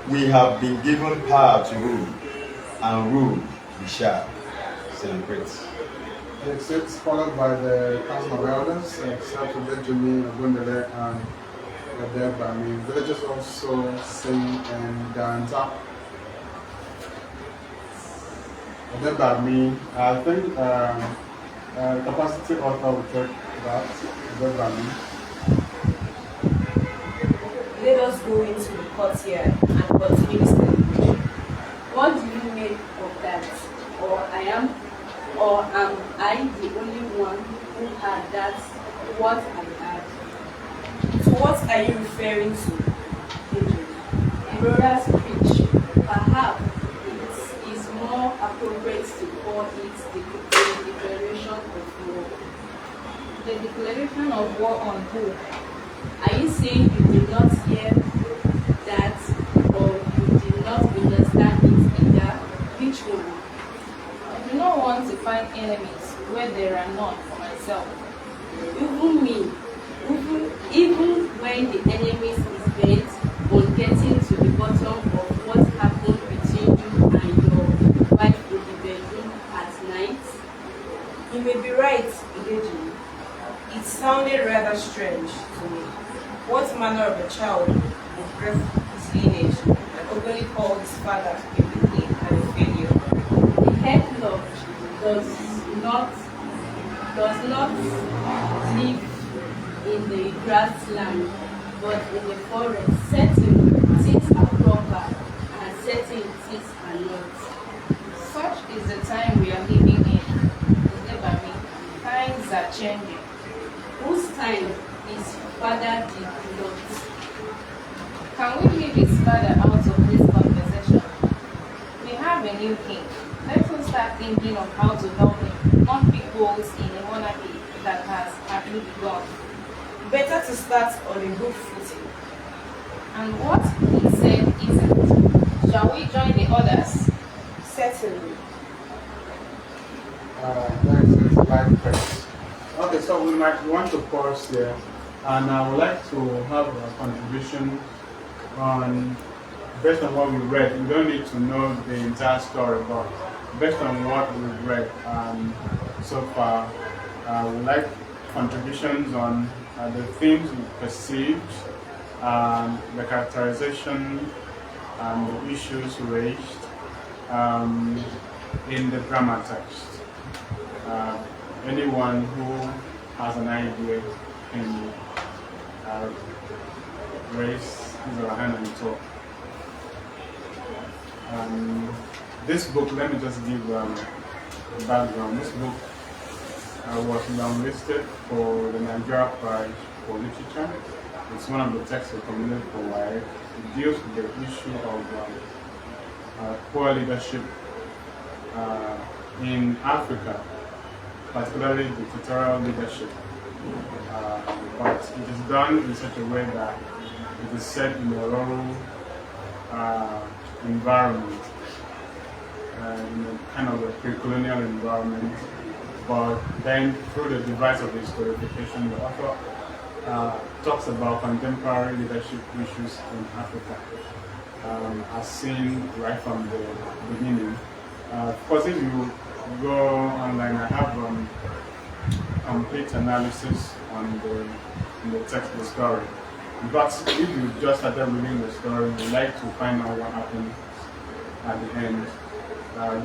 We have been given power to rule, and rule we shall. Celebrate. The six followed by the Council of Elders, except Benjamin, Abundale, and Adeba. I mean, villagers also sing and dance up. Adeba, I mean, I think capacity author will check that. Adeba, I mean. Let us go into the courtyard and continue the celebration. What do you make of that? Or am I the only one who had that? What I had? So what are you referring to, Adrian? Aurora's speech. Perhaps it is more appropriate to call it the declaration of war. The declaration of war on who? Are you saying you did not hear that, or you did not understand it either? Which one? I do not want to find enemies where there are none for myself. Even me, even when the enemies is bent on getting to the bottom of what happened between you and your wife in the bedroom at night. You may be right, Igeji. It sounded rather strange to me. What manner of a child would break his lineage and openly call his father a weakling and a failure? The headlock does not live in the grassland, but in the forest. Certain things are proper and certain things are not. Such is the time we are living in. Times are changing. Whose time is father did not? Can we leave his father out of this conversation? We have a new king. Let us start thinking of how to help him, not pick holes in a monarchy that has hardly begun. Better to start on a good footing. And what he said isn't. Shall we join the others? Certainly. Thanks, it's live press. Okay, so we might want to pause here, and I would like to have a contribution on, based on what we read. We don't need to know the entire story, but based on what we've read so far, we like contributions on the themes we perceived, the characterization, and the issues raised in the grammar text. Anyone who has an idea can raise his or her hand and talk. This book, let me just give background. This book was longlisted for the Nigeria Prize for Literature. It's one of the texts recommended for WIFE. It deals with the issue of poor leadership in Africa, particularly dictatorial leadership. But it is done in such a way that it is set in a rural environment, in a kind of a pre-colonial environment. But then through the device of historification, the author talks about contemporary leadership issues in Africa, as seen right from the beginning. Of course, if you go online, I have complete analysis on the text, the story. But if you just started reading the story, you like to find out what happened at the end,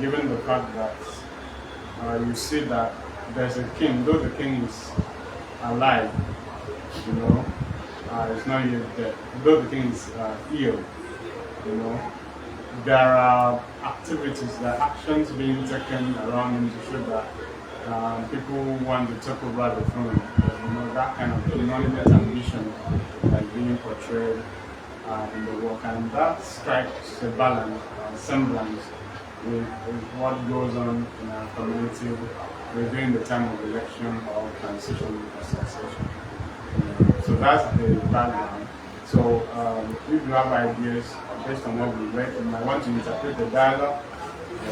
given the fact that you see that there's a king, though the king is alive, it's not yet dead. Though the king is ill, there are activities, there are actions being taken around him to show that people want to take over the throne. That kind of inordinate ambition that's being portrayed in the work, and that strikes a balance, semblance with what goes on in our community within the time of election or transition or succession. So that's the background. So if you have ideas based on what we read, you might want to interpret the dialogue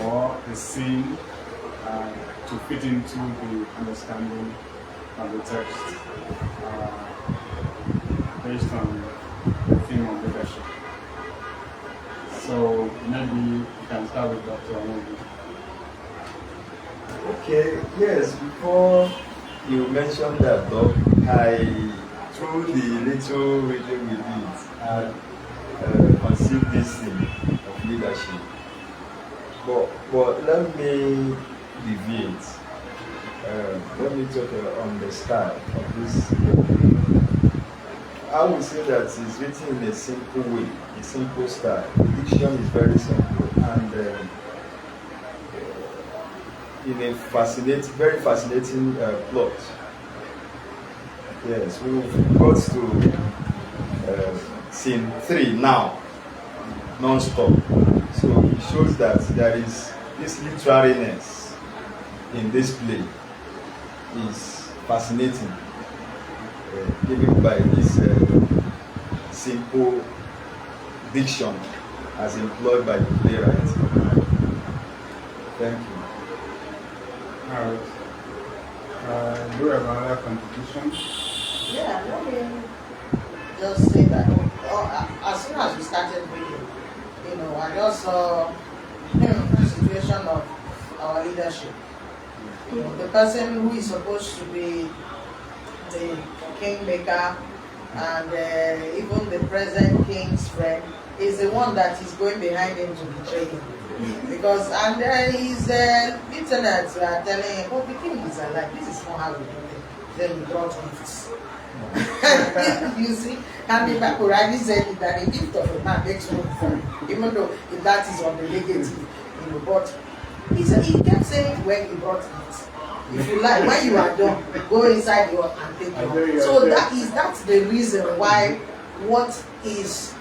or the scene to fit into the understanding of the text based on the theme of leadership. maybe you can start with Dr. Omobi. Okay, yes, before you mentioned that, Doc, through the little reading we did, had conceived this thing of leadership. But let me deviate. Let me talk on the style of this book. I would say that it's written in a simple way, a simple style. The diction is very simple and in a very fascinating plot. Yes, we've got to scene 3 now, non-stop. So it shows that there is this literariness in this play is fascinating, given by this simple diction as employed by the playwright. Thank you. Alright. Do you have another contribution? Yeah, let me just say that as soon as we started reading, I just saw the situation of our leadership. The person who is supposed to be the kingmaker and even the present king's friend is the one that is going behind him to betray him. Because his lieutenants are telling him, oh, the king is alive, this is not how we do it. Then we brought gifts. You see, and the Bible rightly said that a gift of a man makes room for him, even though if that is on the negative, but he kept saying when he brought gifts. If you like, when you are done, go inside your and take it. So that's the reason why what is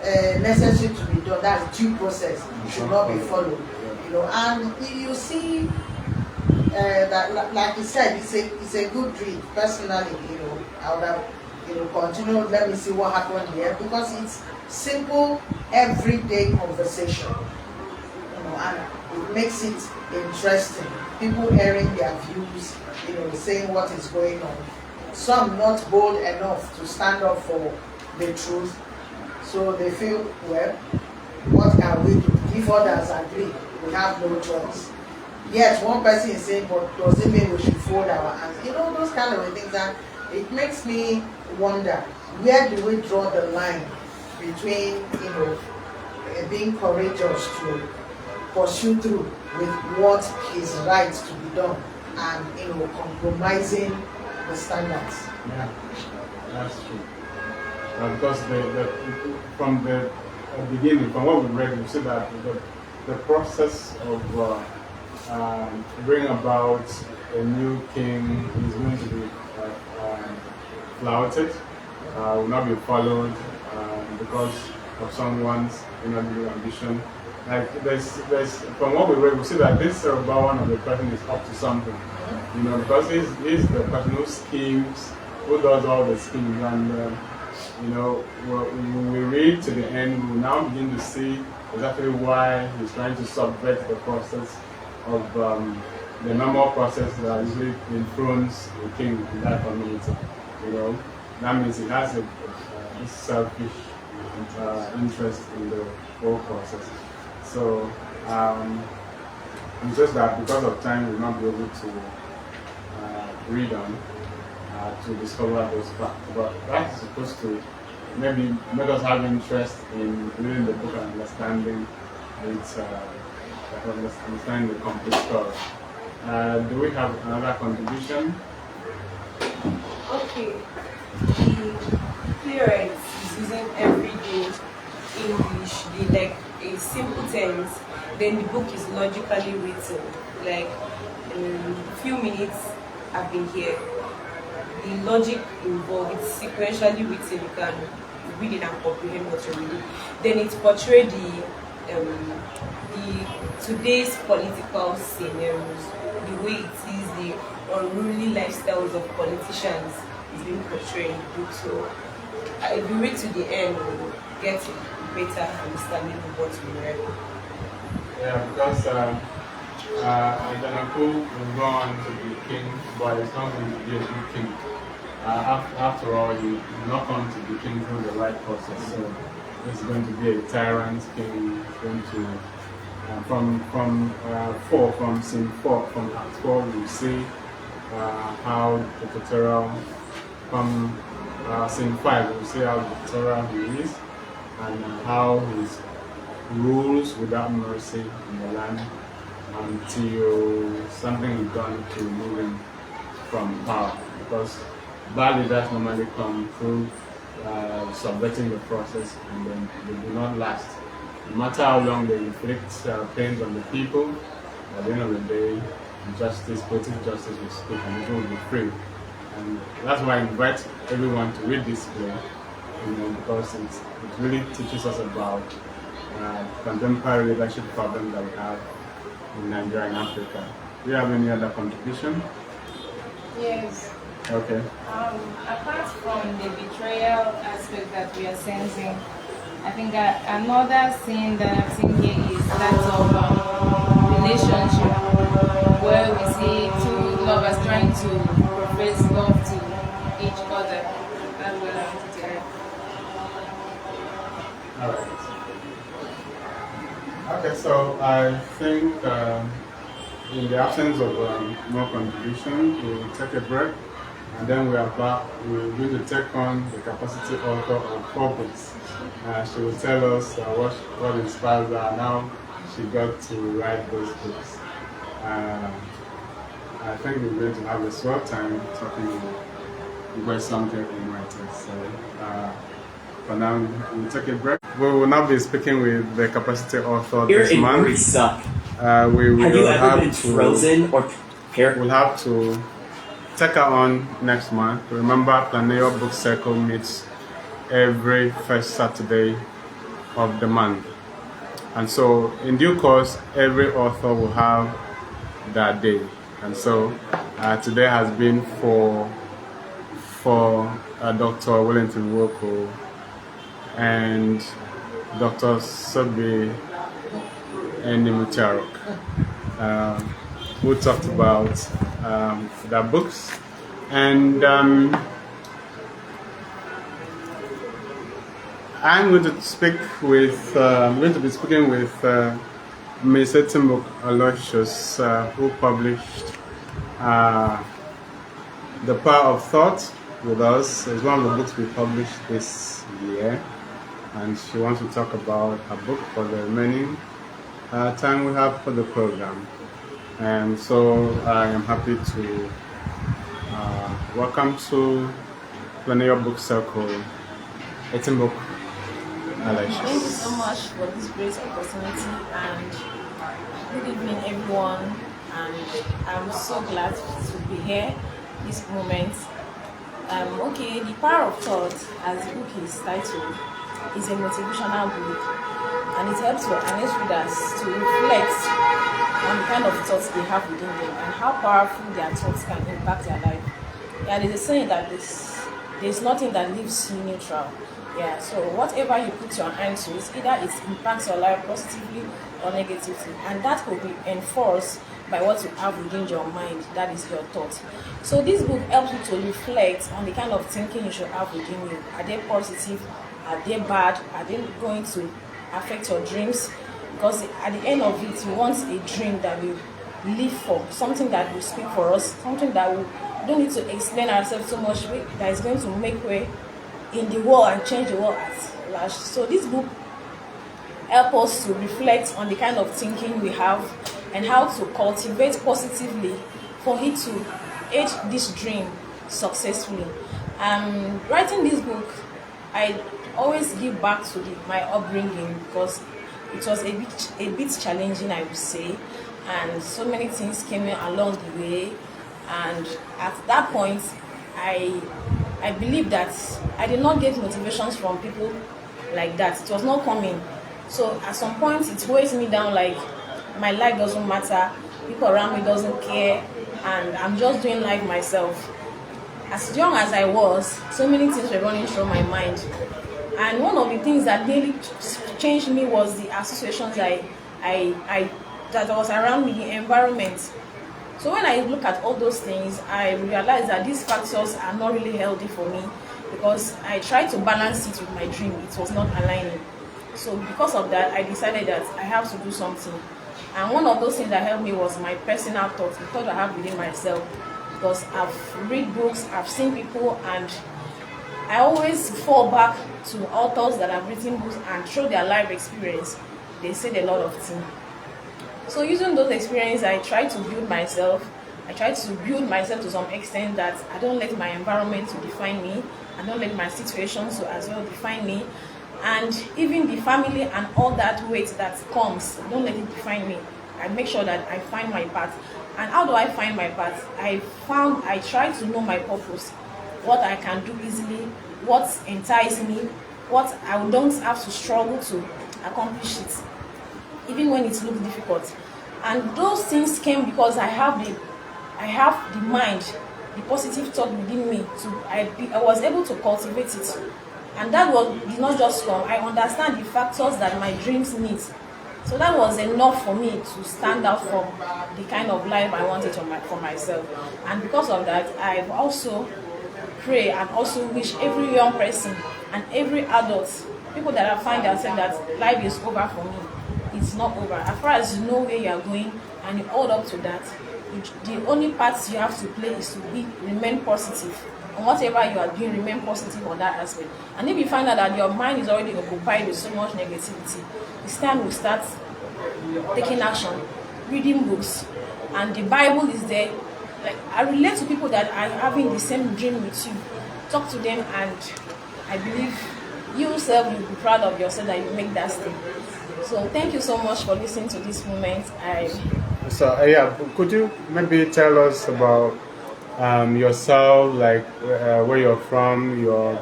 necessary to be done, that's due process, should not be followed. And you see that, like you said, it's a good read. Personally, I would have continued. Let me see what happened here, because it's simple, everyday conversation. And it makes it interesting. People airing their views, saying what is going on. Some not bold enough to stand up for the truth, so they feel, well, what can we do? If others agree, we have no choice. Yes, one person is saying, but does it mean we should fold our hands? Those kind of things. And it makes me wonder, where do we draw the line between, being courageous to pursue through with what is right to be done and, compromising the standards? Yeah, that's true. Because from the beginning, from what we read, we see that the process of bring about a new king is going to be flouted, will not be followed because of someone's new ambition. Like there's from what we read, we see that this Rehoboam of the person is up to something, because he's the person who schemes, who does all the schemes, and when we read to the end, we will now begin to see exactly why he's trying to subvert the process of the normal process that usually enthrones the king in that community. That means he has a selfish interest in the whole process. So it's just that because of time, we'll not be able to read on to discover those facts. But that's supposed to maybe make us have interest in reading the book and understanding its understanding the complete story. Do we have another contribution? Okay. The playwright is using everyday English, like a simple tense. Then the book is logically written. Like a few minutes I've been here. The logic involved, it's sequentially written. You can read it and comprehend what you're reading. Then it portrays the today's political scenarios, the way it is, the unruly lifestyles of politicians is being portrayed in the book. So if you read to the end, you'll get a better understanding of what we read. Yeah, because Adanaku will go on to be king, but it's not going to be a good king. After all, he will not come to be king through the right process. So he's going to be a tyrant king. He's going to From scene 4, from Act 4, we see how the tutorial, from scene 5, we see how the tutorial he is, and how his rules without mercy in the land until something is done to remove him from power. Because bad leaders normally come through subverting the process, and then they do not last. No matter how long they inflict pains on the people, at the end of the day, justice, poetic justice will speak and people will be free. And that's why I invite everyone to read this play, because it really teaches us about contemporary leadership problems that we have in Nigeria and Africa. Do you have any other contribution? Yes. Okay. Apart from the betrayal aspect that we are sensing, I think another scene that I've seen here is that of relationship, where we see two lovers trying to profess love to each other. That's what I wanted to add. Alright. Okay, so I think in the absence of more contribution, we will take a break, and then we are back. We're going to take on the capacity author of 4 books. She will tell us what inspires her and how she got to write those books. I think we're going to have a swell time talking about something in writers. So for now, we'll take a break. We will now be speaking with the capacity author Here this month. Inquiries suck. We will Have you ever have been to, frozen or hair? We'll have to take her on next month. Remember, Planeyo Book Circle meets every first Saturday of the month. And so, in due course, every author will have that day. And so, today has been for Dr. Wellington Woko and Dr. Sobi Enimutarok, who talked about their books. And I'm going to be speaking with Ms. Etimbok Aloysius, who published The Power of Thought with us. It's one of the books we published this year, and she wants to talk about her book for the remaining time we have for the program. And so I am happy to welcome to Planeyo Book Circle, Etimbok Aloysius. Thank you so much for this great opportunity, and good evening everyone, and I'm so glad to be here this moment. Okay, The Power of Thought, as the book is titled, is a motivational book, and it helps your honest readers to reflect on the kind of thoughts they have within them and how powerful their thoughts can impact their life. Yeah, there's a saying that there's nothing that leaves you neutral. Yeah, so whatever you put your hand to, either it impacts your life positively or negatively, and that will be enforced by what you have within your mind, that is your thoughts. So this book helps you to reflect on the kind of thinking you should have within you. Are they positive? Are they bad? Are they going to affect your dreams? Because at the end of it, you want a dream that will live for, something that will speak for us, something that we don't need to explain ourselves so much, that is going to make way in the world and change the world at large. So this book helps us to reflect on the kind of thinking we have and how to cultivate positively for it to aid this dream successfully. Writing this book, I always give back to my upbringing, because it was a bit challenging, I would say, and so many things came along the way. And at that point, I believe that I did not get motivations from people like that. It was not coming. So at some point, it weighs me down, like my life doesn't matter, people around me doesn't care, and I'm just doing life myself. As young as I was, so many things were running through my mind. And one of the things that really changed me was the associations that was around me, the environment. So when I look at all those things, I realize that these factors are not really healthy for me, because I tried to balance it with my dream. It was not aligning. So because of that, I decided that I have to do something. And one of those things that helped me was my personal thoughts, the thought I have within myself. Because I've read books, I've seen people, and I always fall back to authors that have written books, and through their life experience, they said a lot of things. So using those experiences, I try to build myself. I try to build myself to some extent that I don't let my environment to define me. I don't let my situations to as well define me. And even the family and all that weight that comes, I don't let it define me. I make sure that I find my path. And how do I find my path? I try to know my purpose, what I can do easily, what entices me, what I don't have to struggle to accomplish it, even when it looks difficult. And those things came because I have the mind, the positive thought within me. I was able to cultivate it, and that did not just come. I understand the factors that my dreams need. So that was enough for me to stand out from the kind of life I wanted for myself. And because of that, I've also pray and also wish every young person and every adult, people that have find themselves that life is over for me. It's not over. As far as you know where you are going and you hold up to that, the only part you have to play is to remain positive. On whatever you are doing, remain positive on that aspect. And if you find out that your mind is already occupied with so much negativity, it's time to start taking action, reading books, and the Bible is there. Like, I relate to people that are having the same dream with you. Talk to them, and I believe you yourself will be proud of yourself that you make that step. So thank you so much for listening to this moment. Could you maybe tell us about yourself, like where you're from, your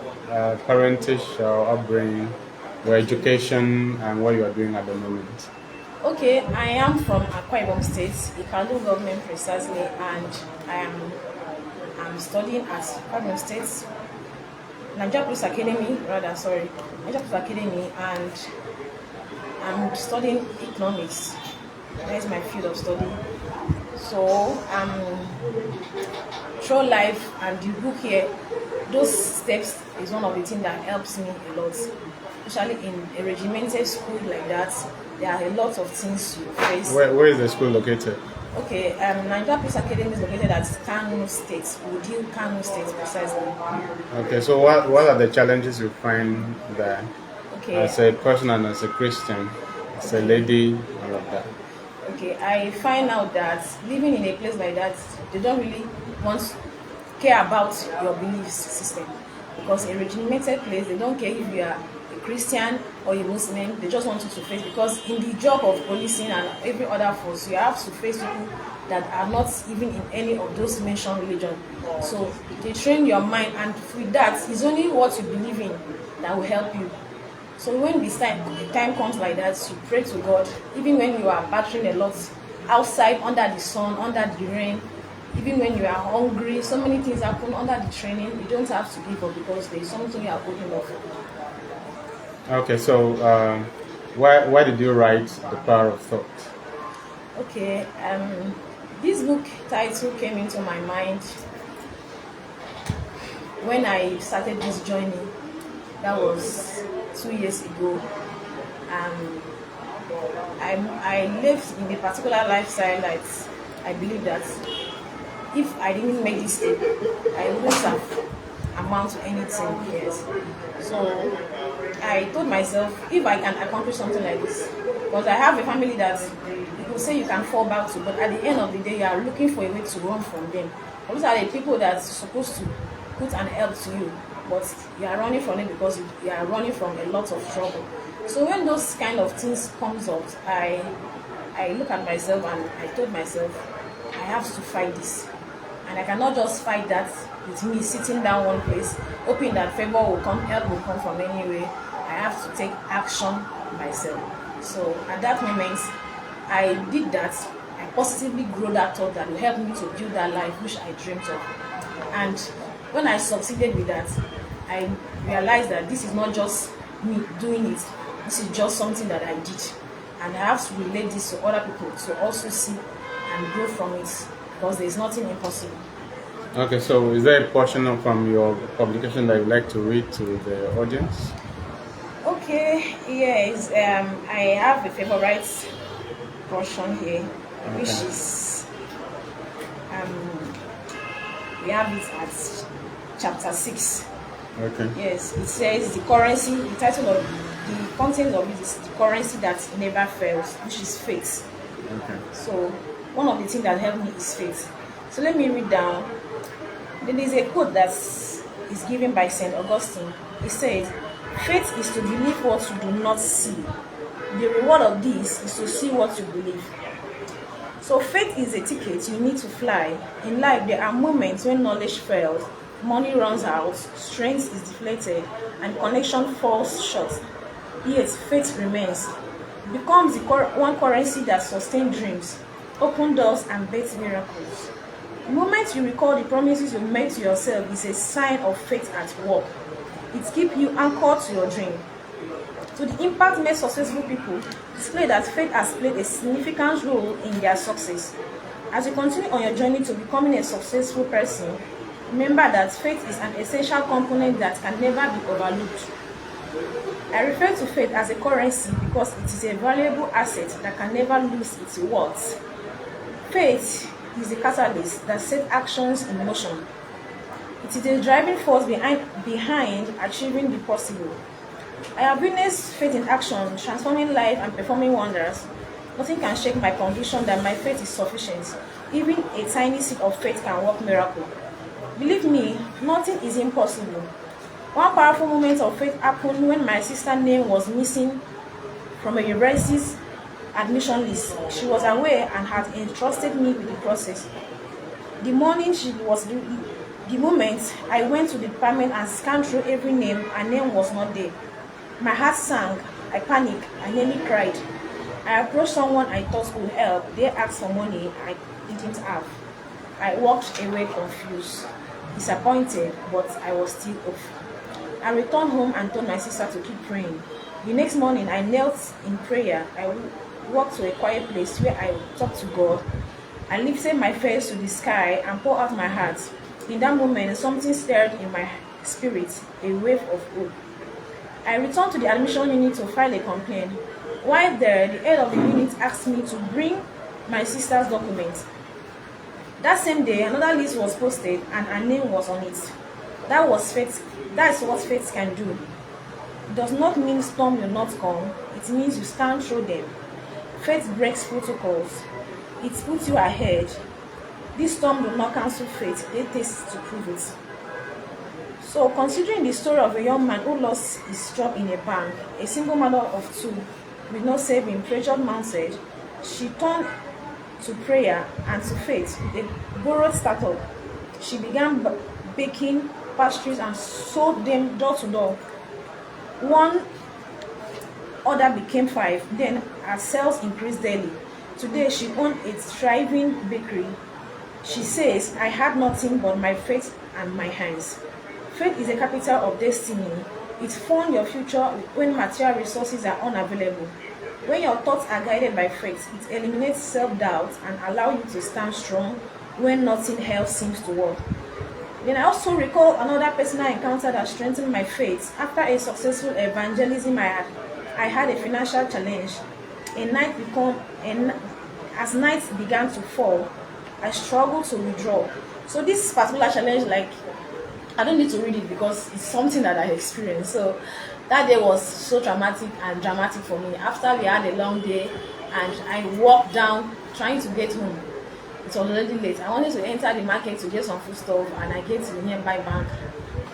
parentage or upbringing, your education, and what you are doing at the moment? Okay, I am from Akwa Ibom State, Ikalu government precisely, and I'm studying at Akwa Ibom State, Nigeria Police Academy, and I'm studying economics. That is my field of study. So through life and the book here, those steps is one of the things that helps me a lot, especially in a regimented school like that. There are a lot of things you face. Where is the school located? Okay, Nigeria Police Academy is located at Kano State, Wudil Kano State precisely. Okay, so what are the challenges you find there? Okay. As a person and as a Christian, as a lady, all of that. Okay, I find out that living in a place like that, they don't really care about your belief system, because a regimented place, they don't care if you are a Christian or a Muslim. They just want you to face, because in the job of policing and every other force, you have to face people that are not even in any of those mentioned religion. So they train your mind, and with that, it's only what you believe in that will help you. So when the time comes like that, you pray to God, even when you are battling a lot outside, under the sun, under the rain, even when you are hungry, so many things happen under the training. You don't have to give up, because there is something you are holding up. Okay, so why did you write The Power of Thought? Okay, this book title came into my mind when I started this journey. That was 2 years ago. I lived in a particular lifestyle that I believe that if I didn't make this step, I wouldn't have amount to anything. Yes. So I told myself, if I can accomplish something like this, because I have a family that you could say you can fall back to, but at the end of the day, you are looking for a way to run from them. Those are the people that's supposed to put an help to you, but you are running from it because you are running from a lot of trouble. So when those kind of things comes up, I look at myself and I told myself, I have to fight this. And I cannot just fight that with me sitting down one place, hoping that favor will come, help will come from anywhere. I have to take action myself. So at that moment, I did that. I positively grew that thought that will help me to build that life which I dreamed of. And when I succeeded with that, I realized that this is not just me doing it. This is just something that I did. And I have to relate this to other people to also see and grow from it, because there is nothing impossible. Okay, so is there a portion from your publication that you'd like to read to the audience? Okay, yes. I have a favorite portion here, which Okay. is we have it at chapter 6. Okay. Yes, it says the currency, the title of the content of it is the currency that never fails, which is faith. Okay. So one of the things that helped me is faith. So let me read down. There is a quote that is given by St. Augustine. He says, faith is to believe what you do not see. The reward of this is to see what you believe. So faith is a ticket you need to fly. In life, there are moments when knowledge fails, money runs out, strength is deflated, and connection falls short. Yet faith remains. It becomes the one currency that sustains dreams, opens doors, and births miracles. The moment you recall the promises you made to yourself is a sign of faith at work. It keeps you anchored to your dream. To the impact made successful people, display that faith has played a significant role in their success. As you continue on your journey to becoming a successful person, remember that faith is an essential component that can never be overlooked. I refer to faith as a currency because it is a valuable asset that can never lose its worth. Faith is a catalyst that sets actions in motion. It is a driving force behind achieving the possible. I have witnessed faith in action, transforming life and performing wonders. Nothing can shake my conviction that my faith is sufficient. Even a tiny seed of faith can work miracle. Believe me, nothing is impossible. One powerful moment of faith happened when my sister's name was missing from a university's admission list. She was aware and had entrusted me with the process. The moment I went to the department and scanned through every name, her name was not there. My heart sank, I panicked, I nearly cried. I approached someone I thought could help. They asked for money I didn't have. I walked away confused, disappointed, but I was still off. I returned home and told my sister to keep praying. The next morning, I knelt in prayer. I walked to a quiet place where I talked to God. I lifted my face to the sky and poured out my heart. In that moment, something stirred in my spirit, a wave of hope. I returned to the admission unit to file a complaint. While there, the head of the unit asked me to bring my sister's documents. That same day, another list was posted and her name was on it. That was faith. That is what faith can do. It does not mean storm will not come. It means you stand through them. Faith breaks protocols. It puts you ahead. This storm will not cancel faith. It takes to prove it. So, considering the story of a young man who lost his job in a bank, a single mother of two, with no saving, pressured mounted, she turned to prayer and to faith with a borrowed startup. She began baking pastries and sold them door to door. One order became 5, then her sales increased daily. Today, she owns a thriving bakery. She says, I had nothing but my faith and my hands. Faith is a capital of destiny. It funds your future when material resources are unavailable. When your thoughts are guided by faith, it eliminates self-doubt and allows you to stand strong when nothing else seems to work. Then I also recall another personal encounter that strengthened my faith. After a successful evangelism I had a financial challenge. As nights began to fall, I struggled to withdraw. So this particular challenge, I don't need to read it because it's something that I experienced. So that day was so traumatic and dramatic for me. After we had a long day and I walked down trying to get home, it was already late. I wanted to enter the market to get some food stuff and I get to the nearby bank,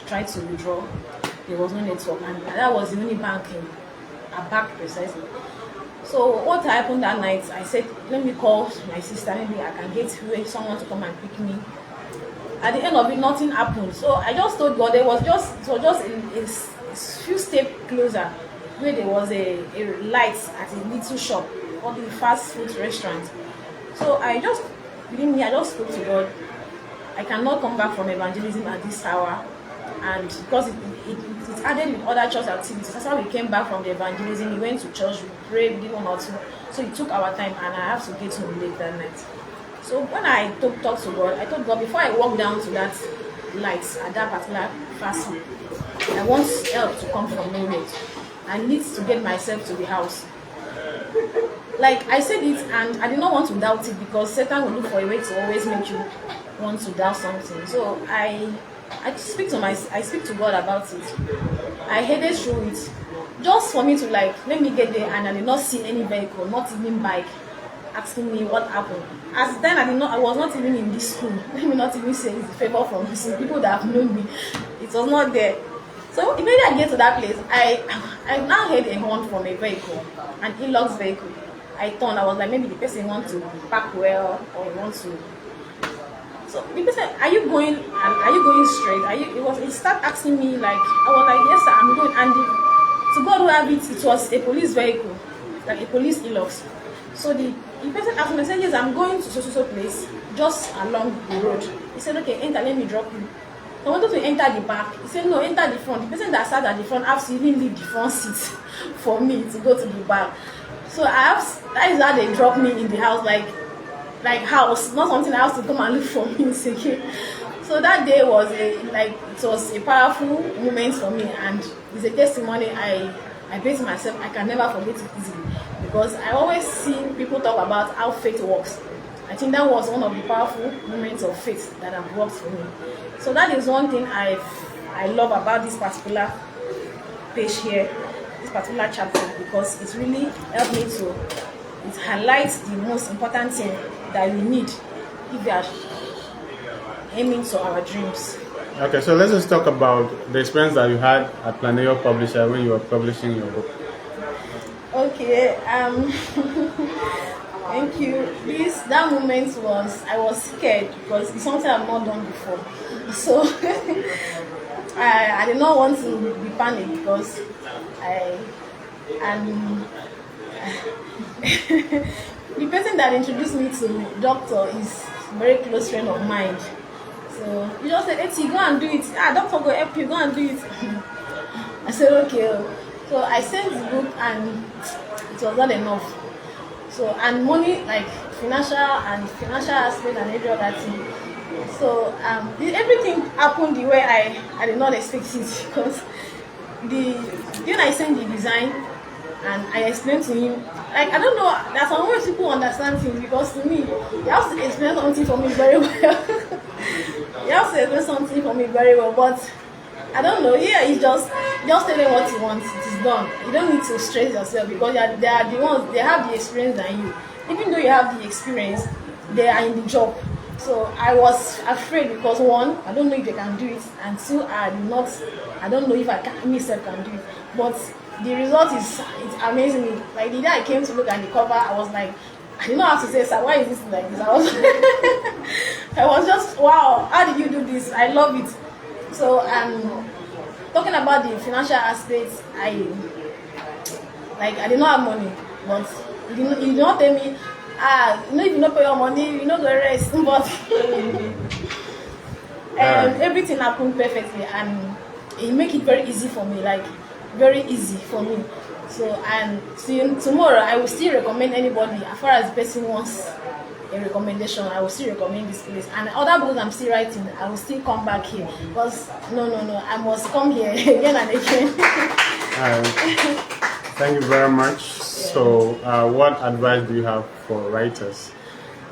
tried to withdraw. There was no network and that was the only bank in a bank precisely. So what happened that night, I said, let me call my sister, maybe I can get someone to come and pick me. At the end of it, nothing happened. So I just told God it was just a few steps closer where there was a light at a little shop or the fast food restaurant. So I just spoke to God. I cannot come back from evangelism at this hour. And because it added with other church activities. That's how we came back from the evangelism. We went to church, we prayed, we did one or two. So it took our time and I have to get home late that night. So when I talked to God, I told God before I walk down to that light at that particular fast food, I want help to come from nowhere. I need to get myself to the house. like I said it, and I did not want to doubt it because Satan will look for a way to always make you want to doubt something. So I speak to God about it. I headed through it just for me to like let me get there, and I did not see any vehicle, not even bike, asking me what happened. As then I was not even in this school. Let me not even say it's a favor from this people that have known me. It was not there. So immediately I get to that place, I now heard a horn from a vehicle, an Hilux vehicle. I turned, I was like, maybe the person wants to park well or he wants to. So the person, are you going straight? He started asking me like, I was like, yes sir, I'm going. And to God who have it was a police vehicle, like a police Hilux. So the person asked me, I said, yes, I'm going to so place, just along the road. He said, okay, enter, let me drop you. I wanted to enter the back. He said, no, enter the front. The person that sat at the front has to even leave the front seat for me to go to the back. So that is how they dropped me in the house, like house, not something I have to come and look for me secure. So that day was it was a powerful moment for me, and it's a testimony I base myself. I can never forget it easily because I always see people talk about how faith works. I think that was one of the powerful moments of faith that have worked for me. So that is one thing I love about this particular page here, this particular chapter, because it really helped me to highlight the most important thing that we need if we are aiming to our dreams. Okay, so let's just talk about the experience that you had at Planeyo Publisher when you were publishing your book. Okay, thank you. That moment I was scared because it's something I've not done before. So I did not want to be panicked because the person that introduced me to doctor is a very close friend of mine. So he just said, Eti, go and do it. Doctor go help you, go and do it. I said, okay. So I sent the book and it was not enough. So, and money, like financial aspect and every other thing. So everything happened the way I did not expect it because when I sent the design and I explained to him, like I don't know, there's some ways people understand things because to me, you have to explain something for me very well. You have to explain something for me very well, but I don't know. Here it's just tell them what you want. It is done. You don't need to stress yourself because they are the ones, they have the experience than you. Even though you have the experience, they are in the job. So I was afraid because one, I don't know if they can do it, and two, I don't know if myself can do it. But the result it's amazing me. Like the day I came to look at the cover, I was like, I didn't know how to say, sir, why is this like this? I was just, wow, how did you do this? I love it. So talking about the financial aspects, I did not have money, but you did not tell me, if you not pay your money, you not go rest. But everything happened perfectly, and it make it very easy for me, like very easy for me. So tomorrow I will still recommend anybody as far as the person wants a recommendation. I will still recommend this place, and other books I'm still writing, I will still come back here because no, I must come here again and again. Thank you very much. So what advice do you have for writers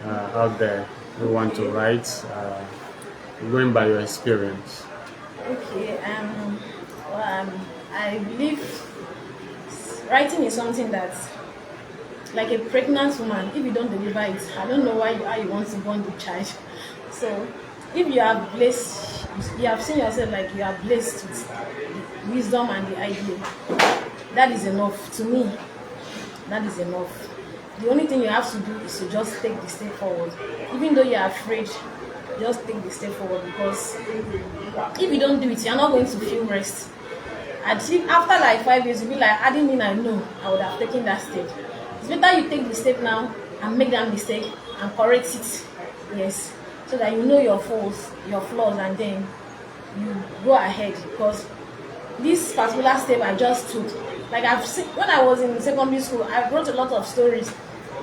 out there who want to write, going by your experience? Okay, I believe writing is something that's like a pregnant woman. If you don't deliver it, I don't know how you want to born the child. So if you are blessed, you have seen yourself like you are blessed with the wisdom and the idea, that is enough to me. That is enough. The only thing you have to do is to just take the step forward. Even though you are afraid, just take the step forward, because if you don't do it, you're not going to feel rest. And if after like 5 years, you'll be like, I didn't mean I know I would have taken that step. It's better you take the step now and make that mistake and correct it. Yes. So that you know your faults, your flaws, and then you go ahead. Because this particular step I just took, like I've seen, when I was in secondary school, I wrote a lot of stories.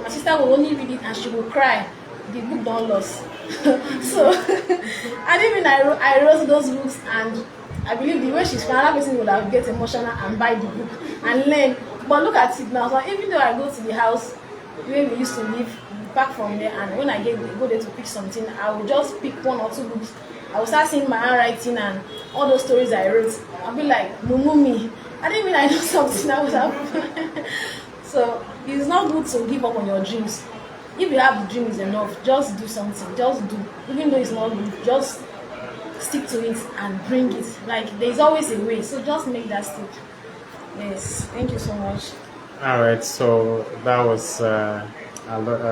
My sister will only read it and she will cry. The book don't lost. So and even I wrote those books, and I believe the way she's crying, that person will have get emotional and buy the book and learn. But look at it now. So even though I go to the house where we used to live, back from there, and when I go there to pick something, I will just pick one or two books. I will start seeing my handwriting and all those stories I wrote. I'll be like, Mumu me. I didn't mean I know something that was happening. So it's not good to give up on your dreams. If you have the dream is enough, just do something. Just do. Even though it's not good, just stick to it and bring it. Like there's always a way. So just make that stick. Yes. Thank you so much. All right, so that was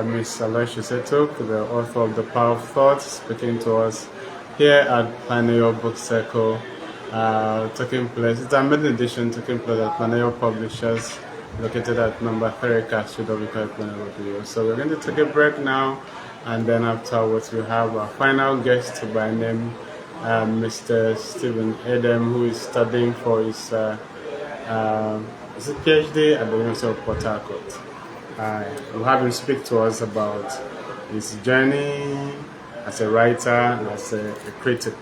Miss Aloysius Etok, the author of The Power of Thought, speaking to us here at Planeyo Book Circle, taking place. It's a maiden edition taking place at Planeyo Publishers, located at number 3 Cashew Planeyo. So we're going to take a break now, and then afterwards we have our final guest by name Mr. Stephen Adam, who is studying for his it's a PhD at the University of Port Harcourt. We'll have him speak to us about his journey as a writer and as a critic.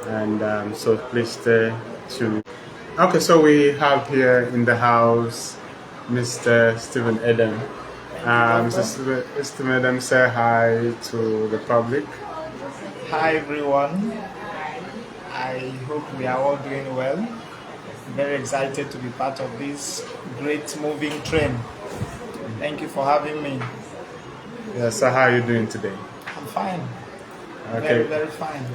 And so please stay tuned. Okay, so we have here in the house Mr. Stephen Adam. Mr. Stephen Adam, say hi to the public. Hi everyone. I hope we are all doing well. Very excited to be part of this great moving train. Thank you for having me. Yeah, so how are you doing today? I'm fine. Okay. Very, very fine.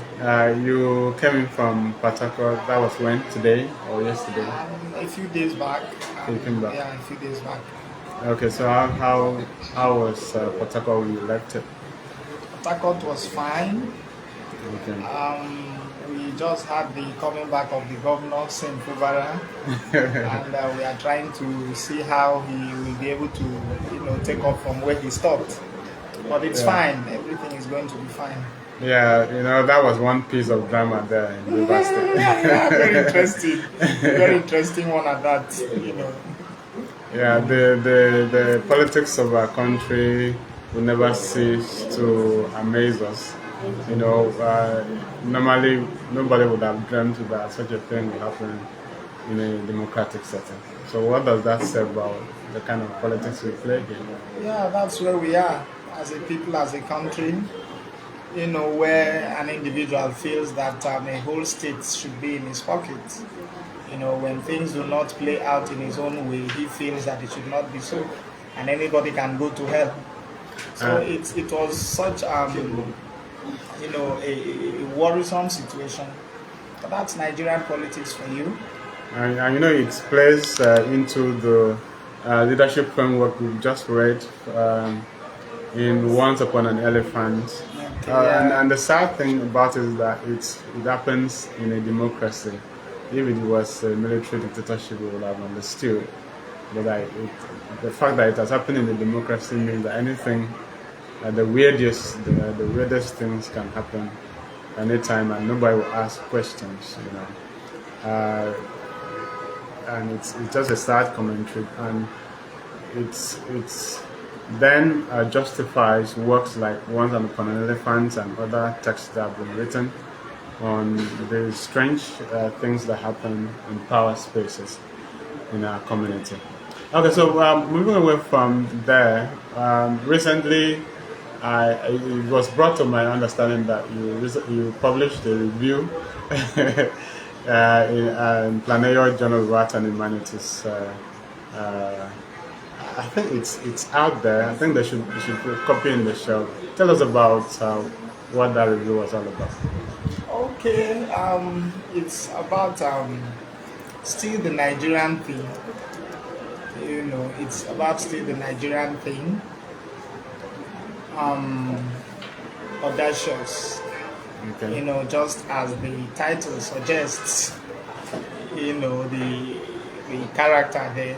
You came in from Port Harcourt. That was when? Today or yesterday? A few days back. You came back? Yeah, a few days back. Okay, so how was Port Harcourt when you left it? Port Harcourt was fine. Okay. We just had the coming back of the governor, Sim Fubara, and we are trying to see how he will be able to, take off from where he stopped. But it's fine. Everything is going to be fine. Yeah, that was one piece of drama there in River State. Yeah, very interesting. Very interesting one at that, Yeah, the politics of our country will never cease to amaze us. Normally nobody would have dreamt that such a thing would happen in a democratic setting. So what does that say about the kind of politics we play here? Yeah, that's where we are as a people, as a country, where an individual feels that a whole state should be in his pocket. When things do not play out in his own way, he feels that it should not be so, and anybody can go to hell. So it was such a worrisome situation. But that's Nigerian politics for you. And it plays into the leadership framework we've just read in Once Upon an Elephant. And the sad thing about it is that it happens in a democracy. If it was a military dictatorship, we would have understood. But the fact that it has happened in a democracy means that anything, the weirdest things can happen anytime, and nobody will ask questions. And it's just a sad commentary, and it's then justifies works like Once Upon an Elephant and other texts that have been written on the strange things that happen in power spaces in our community. Okay, so moving away from there, recently it was brought to my understanding that you published a review in Planeyo Journal of Art and Humanities. I think it's out there. I think you should put a copy in the shelf. Tell us about what that review was all about. Okay, it's about still the Nigerian thing. It's about still the Nigerian thing. Audacious. Okay. Just as the title suggests, the character there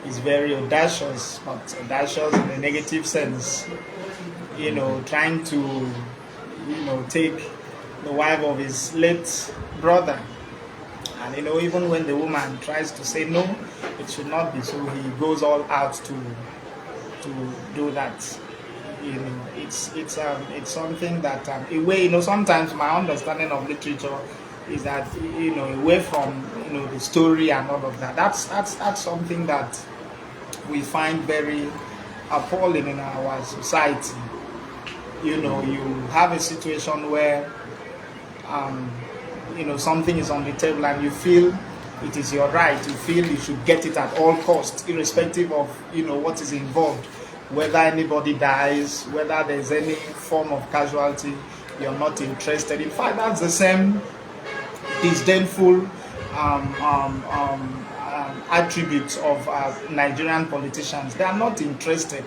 is very audacious, but audacious in a negative sense. Trying to, take the wife of his late brother. And even when the woman tries to say no, it should not be so, he goes all out to do that. It's something that a way, sometimes my understanding of literature is that, away from, the story and all of that, that's something that we find very appalling in our society. You have a situation where something is on the table and you feel it is your right, you feel you should get it at all costs, irrespective of what is involved, whether anybody dies, whether there's any form of casualty, you're not interested. In fact, that's the same disdainful attributes of Nigerian politicians. They are not interested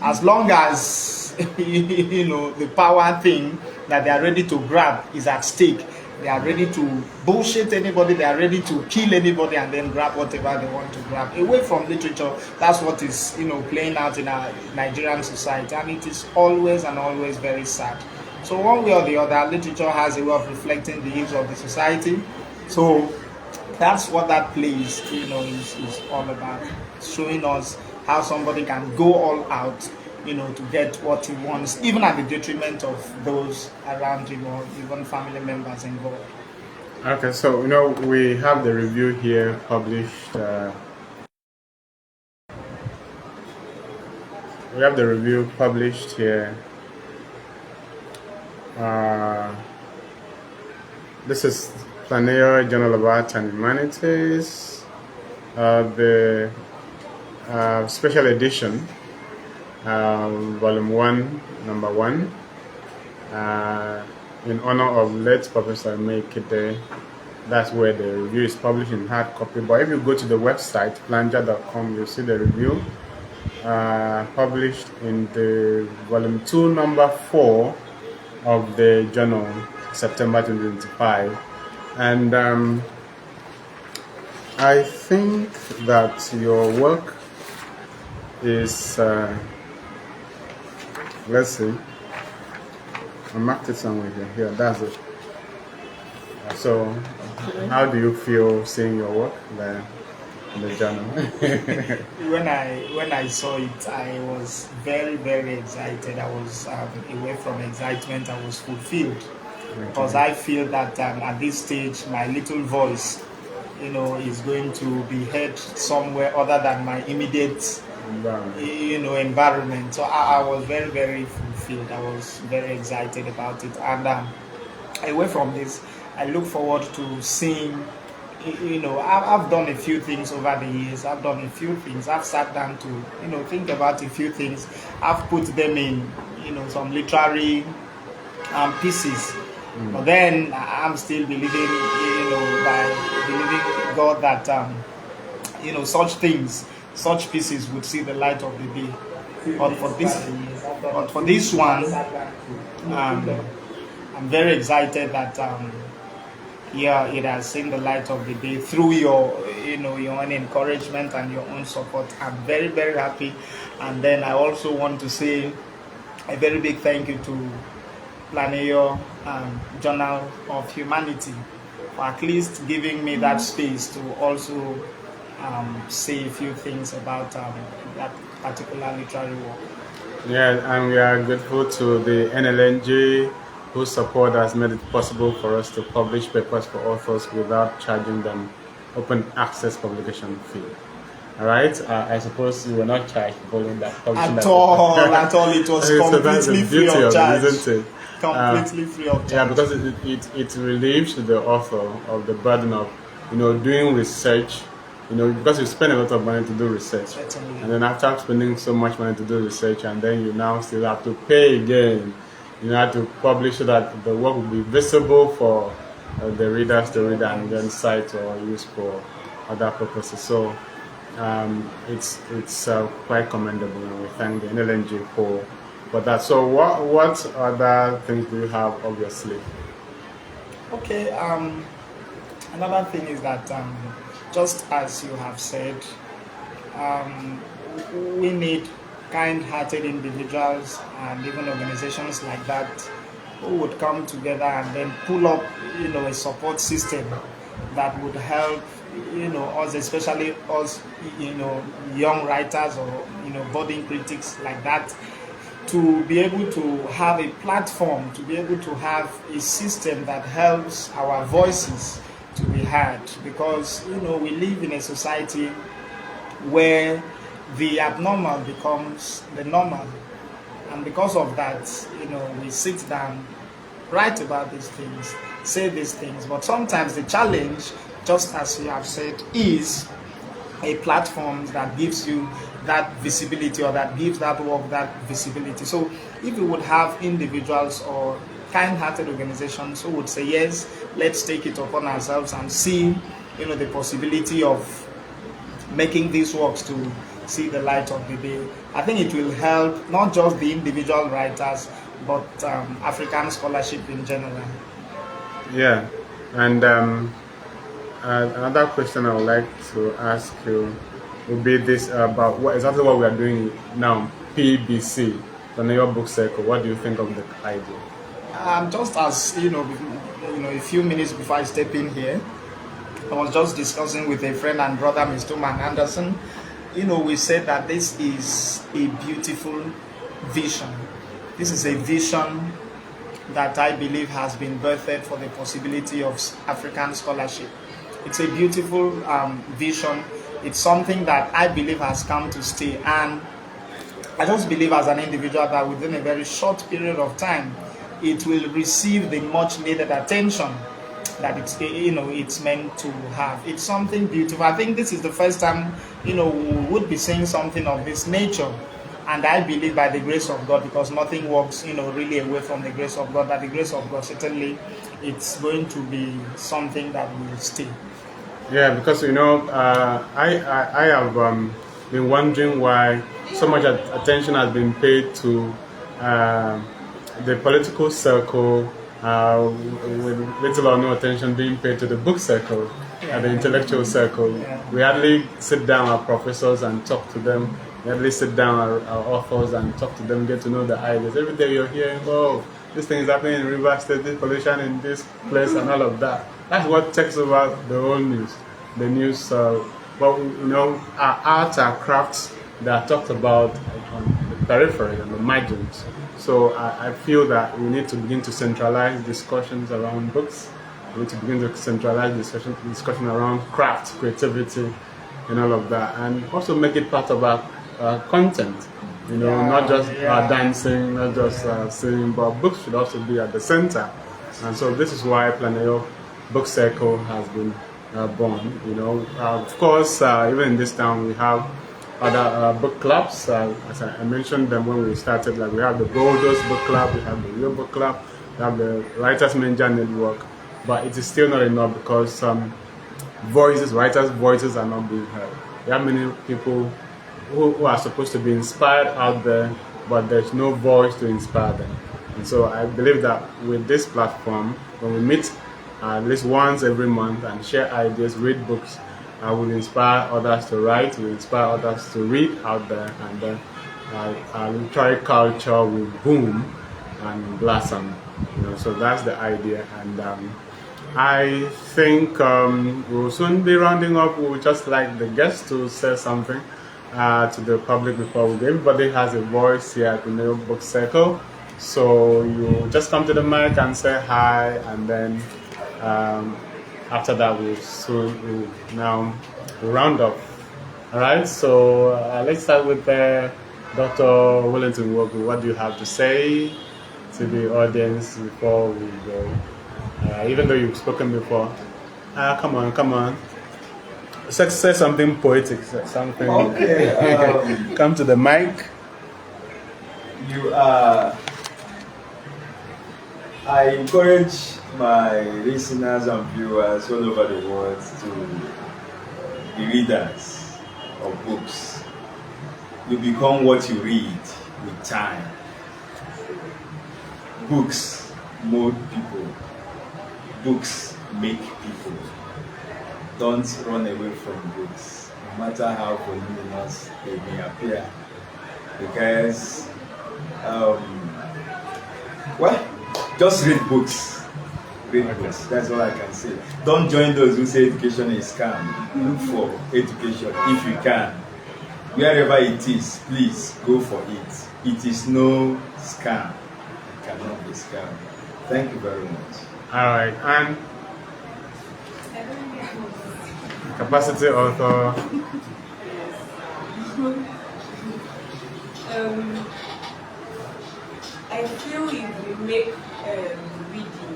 as long as the power thing that they are ready to grab is at stake. They are ready to bullshit anybody, they are ready to kill anybody and then grab whatever they want to grab. Away from literature, that's what is playing out in our Nigerian society, and it is always and always very sad. So one way or the other, literature has a way of reflecting the ills of the society. So that's what that plays, is all about, showing us how somebody can go all out, to get what he wants, even at the detriment of those around him or even family members involved. Okay, so we have the review here published. We have the review published here. This is Planeyo, Journal of Art and Humanities, the special edition, volume 1, number 1, in honor of late Professor Maiden. That's where the review is published in hard copy. But if you go to the website, planja.com, you'll see the review published in the volume 2, number 4 of the journal, September 2025. And I think that your work is, let's see, I marked it somewhere here. That's it. So, how do you feel seeing your work there in the journal? When I saw it, I was very, very excited. I was away from excitement. I was fulfilled because I feel that at this stage, my little voice, is going to be heard somewhere other than my immediate, environment. So I was very, very fulfilled. I was very excited about it. And away from this, I look forward to seeing, I've done a few things over the years. I've done a few things. I've sat down to, think about a few things. I've put them in, some literary pieces. But then I'm still believing, by believing God that, such things, such pieces would see the light of the day. But for this one, I'm very excited that, it has seen the light of the day through your own encouragement and your own support. I'm very, very happy. And then I also want to say a very big thank you to Planeyo Journal of Humanity for at least giving me that space to also say a few things about that particular literary work. Yeah, and we are grateful to the NLNG whose support has made it possible for us to publish papers for authors without charging them open access publication fee. All right, I suppose you were not charged following that. At all, it was completely free of charge. Isn't it? Completely free of charge. Yeah, because it relieves the author of the burden of doing research. Because you spend a lot of money to do research, Certainly. And then after spending so much money to do research, and then you now still have to pay again. You have to publish so that the work will be visible for the readers to read and then cite or use for other purposes. So it's quite commendable, and we thank the NLNG for that. So what other things do you have, obviously? Okay. Another thing is that just as you have said, we need kind-hearted individuals and even organizations like that who would come together and then pull up, a support system that would help, us, especially us, young writers or, budding critics like that, to be able to have a platform, to be able to have a system that helps our voices to be heard. Because, we live in a society where the abnormal becomes the normal. And because of that, we sit down, write about these things, say these things. But sometimes the challenge, just as you have said, is a platform that gives you that visibility, or that gives that work that visibility. So if we would have individuals or kind-hearted organizations who would say, yes, let's take it upon ourselves and see, the possibility of making these works to see the light of the day, I think it will help not just the individual writers, but African scholarship in general. Yeah, and another question I would like to ask you would be this about exactly what we are doing now, PBC, Planeyo Book Circle. What do you think of the idea? Just as a few minutes before I step in here, I was just discussing with a friend and brother, Mr. Man Anderson. We said that this is a beautiful vision. This is a vision that I believe has been birthed for the possibility of African scholarship. It's a beautiful vision. It's something that I believe has come to stay. And I just believe as an individual that within a very short period of time, it will receive the much needed attention that it's meant to have. It's something beautiful. I think this is the first time we would be saying something of this nature, and I believe by the grace of God, because nothing works really away from the grace of God, by the grace of God, certainly it's going to be something that will stay. Yeah, because I have been wondering why so much attention has been paid to the political circle, with little or no attention being paid to the book circle, the intellectual circle. We hardly sit down our professors and talk to them. We hardly sit down our authors and talk to them, get to know the ideas. Every day you're hearing, this thing is happening in River State, this pollution in this place, and all of that. That's what takes over the whole news. The news, but our arts, our crafts, they are talked about on the periphery, on the margins. So I feel that we need to begin to centralize discussions around books. We need to begin to centralize discussion around craft, creativity, and all of that, and also make it part of our content. Not just dancing, not just singing, but books should also be at the center. And so this is why Planeyo Book Circle has been born. Of course, even in this town we have other book clubs. As I mentioned them when we started, like we have the Boulders Book Club, we have the Real Book Club, we have the Writers Manager Network, but it is still not enough because writers' voices are not being heard. There are many people who are supposed to be inspired out there, but there's no voice to inspire them. And so I believe that with this platform, when we meet at least once every month and share ideas, read books, will inspire others to write, will inspire others to read out there, and then literary culture will boom and blossom. So that's the idea, and I think we'll soon be rounding up. We'll just like the guests to say something to the public before we go. Everybody has a voice here at the New Book Circle, so you just come to the mic and say hi, and then after that we'll now round up. All right, so let's start with Dr. Wellington Wogu. What do you have to say to the audience before we go? Even though you've spoken before, come on. Say something poetic, something. Okay. Come to the mic. I encourage my listeners and viewers all over the world to be readers of books. You become what you read with time. Books mold people. Books make people. Don't run away from books, no matter how voluminous they may appear. Because, just read books. Read books. That's all I can say. Don't join those who say education is scam. Look for education if you can. wherever it is, please go for it. It is no scam. It cannot be scam. Thank you very much. All right, and capacity author. I feel if we make reading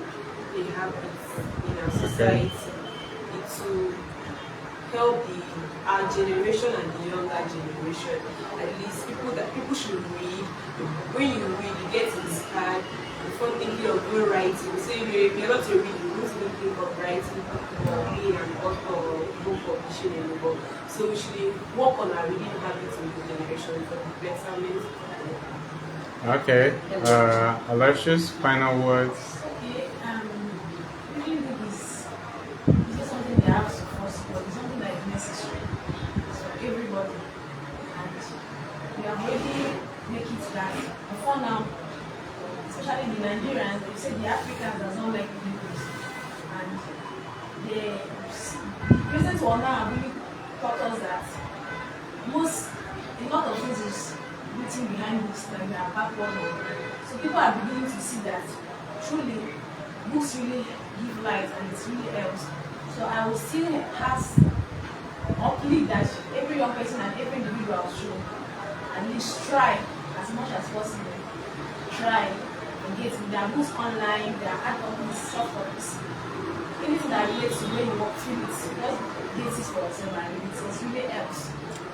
a habit in our society, it will help our generation and the younger generation. At least people should read. When you read, you get inspired before thinking of doing writing. So if you're not a reader, you won't even think of writing or being an author or book publishing anymore. So we should work on our reading habits in the generation for the betterment. Okay, Aloysius, final words. Okay, reading book is just something that has to force, but it's something that is necessary for everybody. And we have already make it that before now, especially the Nigerians, they say the Africans does not like reading books. And the recent one now have really taught us that a lot of things is written behind books, like they are backward. So people are beginning to see that truly books really give light and it really helps. So I will still ask or plead that every young person and every individual should at least try as much as possible. Try and get their books online, their hard copies, soft copies. Anything that relates to where you work, feel it. Just get it for yourself and it really helps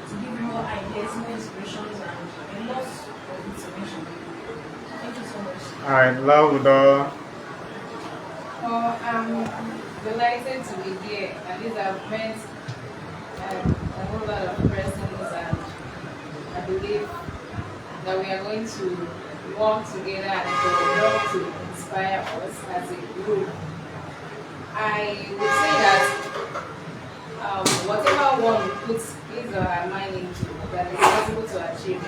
to give you more ideas, more inspirations, and a lot of information. Thank you so much. All right, love with all. Oh, I'm delighted to be here. At least I've met a whole lot of persons, and I believe that we are going to work together and help to inspire us as a group. I would say that whatever one puts his or her mind into, that it's possible to achieve it.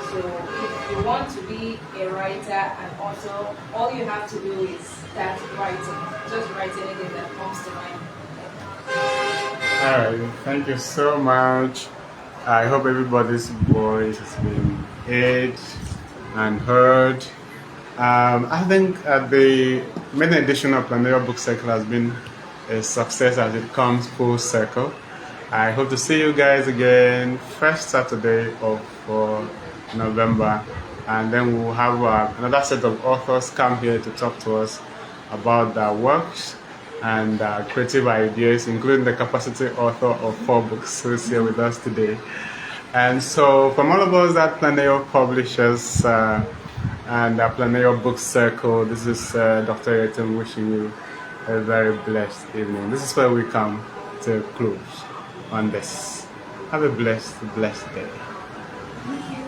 So if you want to be a writer and author, all you have to do is start writing. Just write anything that comes to mind. All right, thank you so much. I hope everybody's voice has been heard and heard. I think the maiden edition of Planeyo Book Circle has been a success as it comes full circle. I hope to see you guys again first Saturday of November, and then we'll have another set of authors come here to talk to us about their works and creative ideas, including the capacity author of 4 books who's here with us today. And so from all of us at Planeyo Publishers and Planeyo Book Circle, this is Dr. Yetim wishing you a very blessed evening. This is where we come to close on this. Have a blessed day. Thank you.